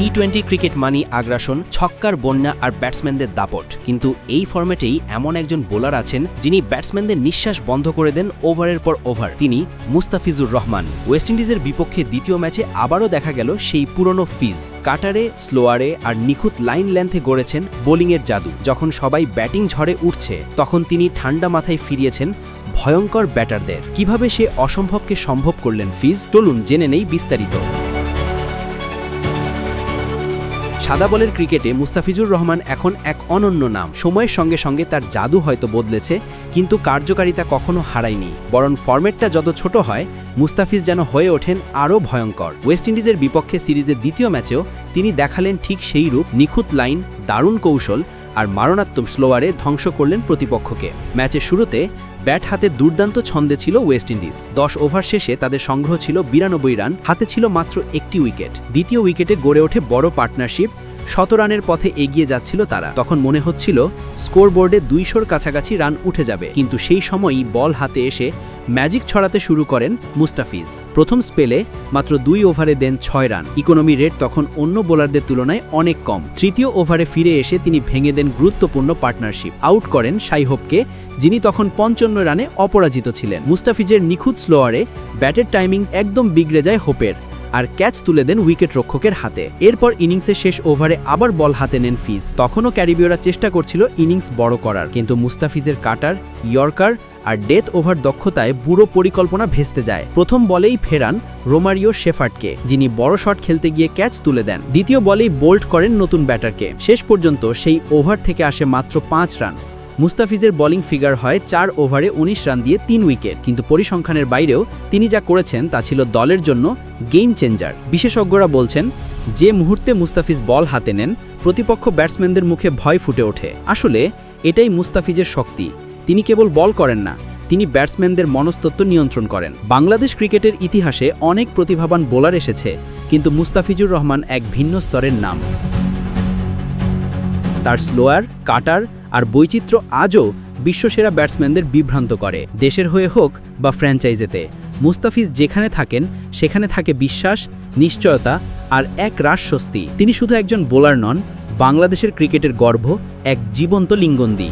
টি-20 cricket মানি আগ্রাসন, ছক্কার বন্যা আর ব্যাটসম্যানদের দাপট। কিন্তু এই ফরম্যাটেই এমন একজন বোলার আছেন যিনি ব্যাটসম্যানদের নিঃশ্বাস বন্ধ করে দেন ওভারের পর ওভার। তিনি মুস্তাফিজুর রহমান। ওয়েস্ট ইন্ডিজের বিপক্ষে দ্বিতীয় ম্যাচে আবারও দেখা গেল সেই পুরনো ফিজ। কাটারে, স্লোয়ারে আর নিখুঁত লাইন লেন্থে গড়েছেন বোলিংয়ের জাদু। যখন সবাই ব্যাটিং ঝড়ে উঠছে তখন তিনি ঠান্ডা মাথায় ফিরিয়েছেন ভয়ঙ্কর ব্যাটারদের। কিভাবে সে অসম্ভবকে সম্ভব করলেন ফিজ, চলুন জেনে নেই বিস্তারিত। সাদা বলের ক্রিকেটে মুস্তাফিজুর রহমান এখন এক অনন্য নাম। সময়ের সঙ্গে সঙ্গে তার জাদু হয়তো বদলেছে, কিন্তু কার্যকারিতা কখনো হারায়নি। বরং ফরম্যাটটা যত ছোট হয়, মুস্তাফিজ যেন হয়ে ওঠেন আরও ভয়ঙ্কর। ওয়েস্ট ইন্ডিজের বিপক্ষে সিরিজের দ্বিতীয় ম্যাচেও তিনি দেখালেন ঠিক সেই রূপ। নিখুঁত লাইন, দারুণ কৌশল আর মারণাত্মক স্লোয়ারে ধ্বংস করলেন প্রতিপক্ষকে। ম্যাচের শুরুতে ব্যাট হাতে দুর্দান্ত ছন্দে ছিল ওয়েস্ট ইন্ডিজ। 10 ওভার শেষে তাদের সংগ্রহ ছিল 92 রান, হাতে ছিল মাত্র একটি উইকেট। দ্বিতীয় উইকেটে গড়ে ওঠে বড় পার্টনারশিপ। 100 রানের পথে এগিয়ে যাচ্ছিল তারা। তখন মনে হচ্ছিল স্কোরবোর্ডে 200-র কাছাকাছি রান উঠে যাবে, কিন্তু সেই সময়ই বল হাতে এসে ম্যাজিক ছড়াতে শুরু করেন মুস্তাফিজ। প্রথম স্পেলে মাত্র 2 ওভারে দেন 6 রান। ইকোনমি রেট তখন অন্য বোলারদের তুলনায় অনেক কম। তৃতীয় ওভারে ফিরে এসে তিনি ভেঙে দেন গুরুত্বপূর্ণ পার্টনারশিপ। আউট করেন শাইহোপকে, যিনি তখন 55 রানে অপরাজিত ছিলেন। মুস্তাফিজের নিখুঁত স্লোয়ারে ব্যাটের টাইমিং একদম বিগড়ে যায় হোপের, আর ক্যাচ তুলে দেন উইকেট রক্ষকের হাতে। এরপর ইনিংসের শেষ ওভারে আবার বল হাতে নেন ফিজ। তখনও ক্যারিবীয়রা চেষ্টা করছিল ইনিংস বড় করার, কিন্তু মুস্তাফিজের কাটার, ইয়র্কার আর ডেথ ওভার দক্ষতায় পুরো পরিকল্পনা ভেস্তে যায়। প্রথম বলেই ফেরান রোমারিও শেফার্ডকে, যিনি বড় শট খেলতে গিয়ে ক্যাচ তুলে দেন। দ্বিতীয় বলেই বোল্ড করেন নতুন ব্যাটারকে। শেষ পর্যন্ত সেই ওভার থেকে আসে মাত্র 5 রান। মুস্তাফিজের বোলিং ফিগার হয় 4 ওভারে 19 রান দিয়ে 3 উইকেট, কিন্তু পরিসংখ্যানের বাইরেও তিনি যা করেছেন তা ছিল দলের জন্য গেম চেঞ্জার। বিশেষজ্ঞরা বলছেন, যে মুহূর্তে মুস্তাফিজ বল হাতে নেন, প্রতিপক্ষ ব্যাটসম্যানদের মুখে ভয় ফুটে ওঠে। আসলে এটাই মুস্তাফিজের শক্তি। তিনি কেবল বল করেন না, তিনি ব্যাটসম্যানদের মনস্তত্ত্ব নিয়ন্ত্রণ করেন। বাংলাদেশ ক্রিকেটের ইতিহাসে অনেক প্রতিভাবান বোলার এসেছে, কিন্তু মুস্তাফিজুর রহমান এক ভিন্ন স্তরের নাম। তার স্লোয়ার, কাটার আর বৈচিত্র্য আজও বিশ্বসেরা ব্যাটসম্যানদের বিভ্রান্ত করে। দেশের হয়ে হোক বা ফ্র্যাঞ্চাইজিতে, মুস্তাফিজ যেখানে থাকেন সেখানে থাকে বিশ্বাস, নিশ্চয়তা আর এক রাশ স্বস্তি। তিনি শুধু একজন বোলার নন, বাংলাদেশের ক্রিকেটের গর্ব, এক জীবন্ত লিঙ্গন্দি।